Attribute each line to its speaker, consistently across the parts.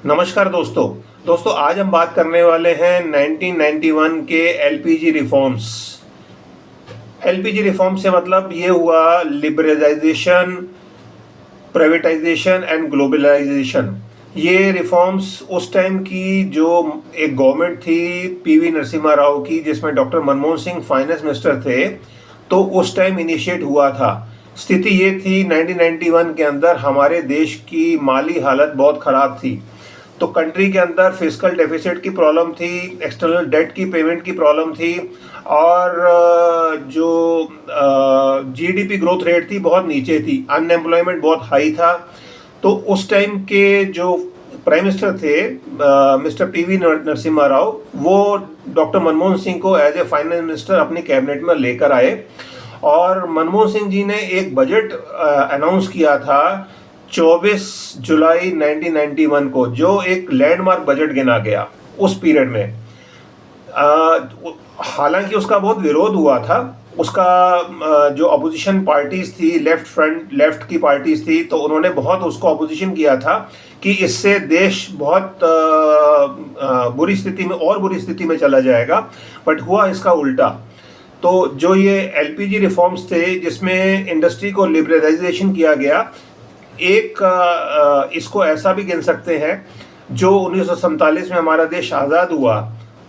Speaker 1: नमस्कार दोस्तों आज हम बात करने वाले हैं 1991 के एलपीजी रिफॉर्म्स। एलपीजी रिफॉर्म से मतलब ये हुआ लिबरलाइजेशन, प्राइवेटाइजेशन एंड ग्लोबलाइजेशन। ये रिफॉर्म्स उस टाइम की जो एक गवर्नमेंट थी पीवी नरसिम्हा राव की, जिसमें doctor Manmohan Singh finance minister थे, तो उस टाइम इनिशिएट हुआ था। स्थिति ये थी 1991 के अंदर हमारे देश की माली हालत बहुत ख़राब थी। तो कंट्री के अंदर फिजिकल डेफिसिट की प्रॉब्लम थी, एक्सटर्नल डेट की पेमेंट की प्रॉब्लम थी, और जो जीडीपी ग्रोथ रेट थी बहुत नीचे थी, अनएम्प्लॉयमेंट बहुत हाई था। तो उस टाइम के जो प्राइम मिनिस्टर थे मिस्टर पीवी नरसिम्हा राव, वो डॉक्टर मनमोहन सिंह को एज ए फाइनेंस मिनिस्टर अपनी कैबिनेट में लेकर आए, और मनमोहन सिंह जी ने एक बजट अनाउंस किया था 24 जुलाई 1991 को, जो एक लैंडमार्क बजट गिना गया उस पीरियड में। हालांकि उसका बहुत विरोध हुआ था। उसका जो अपोजिशन पार्टीज थी, लेफ्ट की पार्टीज थी, तो उन्होंने बहुत उसको अपोजिशन किया था कि इससे देश बहुत बुरी स्थिति में चला जाएगा। बट हुआ इसका उल्टा। तो जो ये एलपीजी रिफॉर्म्स थे, जिसमें इंडस्ट्री को लिबरलाइजेशन किया गया, इसको ऐसा भी गिन सकते हैं, जो 1947 में हमारा देश आज़ाद हुआ,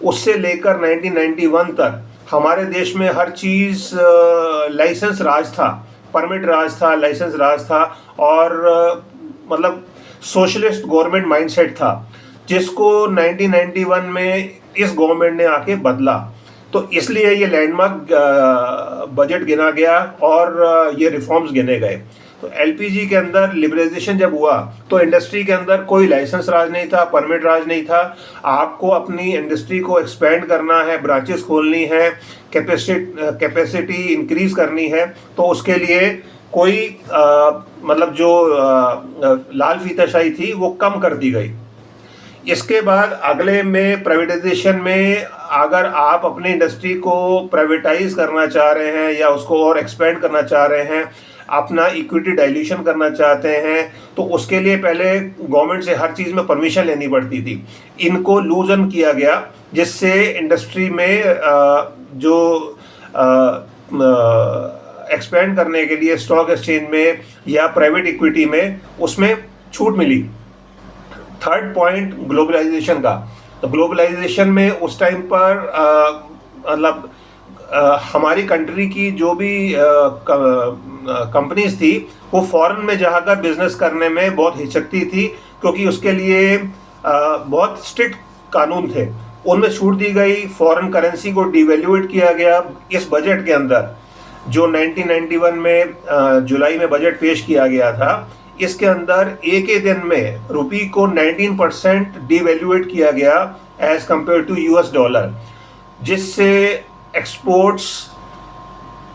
Speaker 1: उससे लेकर 1991 तक हमारे देश में हर चीज़ लाइसेंस राज था, परमिट राज था, लाइसेंस राज था, और मतलब सोशलिस्ट गवर्नमेंट माइंडसेट था, जिसको 1991 में इस गवर्नमेंट ने आके बदला। तो इसलिए ये लैंडमार्क बजट गिना गया और ये रिफॉर्म्स गिने गए। तो एलपीजी के अंदर लिबरलाइजेशन जब हुआ, तो इंडस्ट्री के अंदर कोई लाइसेंस राज नहीं था, परमिट राज नहीं था। आपको अपनी इंडस्ट्री को एक्सपेंड करना है, ब्रांचेस खोलनी है, कैपेसिटी इंक्रीज करनी है, तो उसके लिए कोई मतलब जो लाल फीताशाही थी वो कम कर दी गई। इसके बाद अगले में प्राइवेटाइजेशन में, अगर आप अपनी इंडस्ट्री को प्राइवेटाइज करना चाह रहे हैं या उसको और एक्सपेंड करना चाह रहे हैं, अपना इक्विटी डाइल्यूशन करना चाहते हैं, तो उसके लिए पहले गवर्नमेंट से हर चीज़ में परमिशन लेनी पड़ती थी। इनको लूजन किया गया, जिससे इंडस्ट्री में जो एक्सपेंड करने के लिए स्टॉक एक्सचेंज में या प्राइवेट इक्विटी में उसमें छूट मिली। थर्ड पॉइंट ग्लोबलाइजेशन का। तो ग्लोबलाइजेशन में उस टाइम पर मतलब हमारी कंट्री की जो भी कंपनीज थी, वो फॉरेन में जाकर बिजनेस करने में बहुत हिचकती थी, क्योंकि उसके लिए बहुत स्ट्रिक्ट कानून थे। उनमें छूट दी गई, फॉरेन करेंसी को डिवैल्यूएट किया गया। इस बजट के अंदर जो 1991 में जुलाई में बजट पेश किया गया था, इसके अंदर एक ही दिन में रुपी को 19% डिवैल्यूएट किया गया as compared to US dollar, जिससे एक्सपोर्ट्स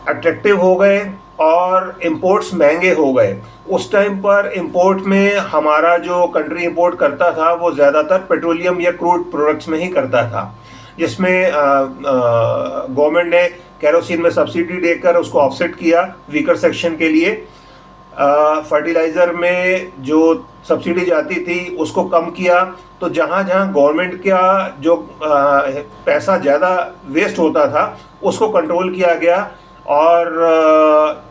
Speaker 1: अट्रैक्टिव हो गए और इंपोर्ट्स महंगे हो गए। उस टाइम पर इंपोर्ट में हमारा जो कंट्री इंपोर्ट करता था, वो ज़्यादातर पेट्रोलियम या क्रूड प्रोडक्ट्स में ही करता था, जिसमें गवर्नमेंट ने केरोसिन में सब्सिडी देकर उसको ऑफसेट किया वीकर सेक्शन के लिए। फर्टिलाइज़र में जो सब्सिडी जाती थी उसको कम किया। तो जहाँ जहाँ गवर्नमेंट का जो पैसा ज़्यादा वेस्ट होता था, उसको कंट्रोल किया गया, और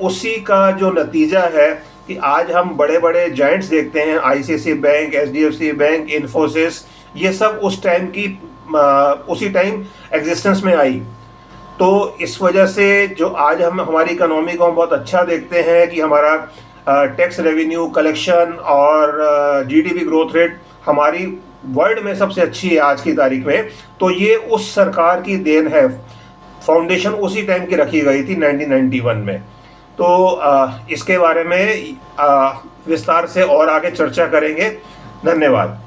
Speaker 1: उसी का जो नतीजा है कि आज हम बड़े बड़े जायंट्स देखते हैं, ICICI bank, HDFC bank, Infosys, ये सब उस टाइम की उसी टाइम एग्जिस्टेंस में आई। तो इस वजह से जो आज हम हमारी इकोनॉमी को हम बहुत अच्छा देखते हैं कि हमारा टैक्स रेवेन्यू कलेक्शन और जीडीपी ग्रोथ रेट हमारी वर्ल्ड में सबसे अच्छी है आज की तारीख में, तो ये उस सरकार की देन है। फाउंडेशन उसी टाइम की रखी गई थी 1991 में। तो इसके बारे में विस्तार से और आगे चर्चा करेंगे। धन्यवाद।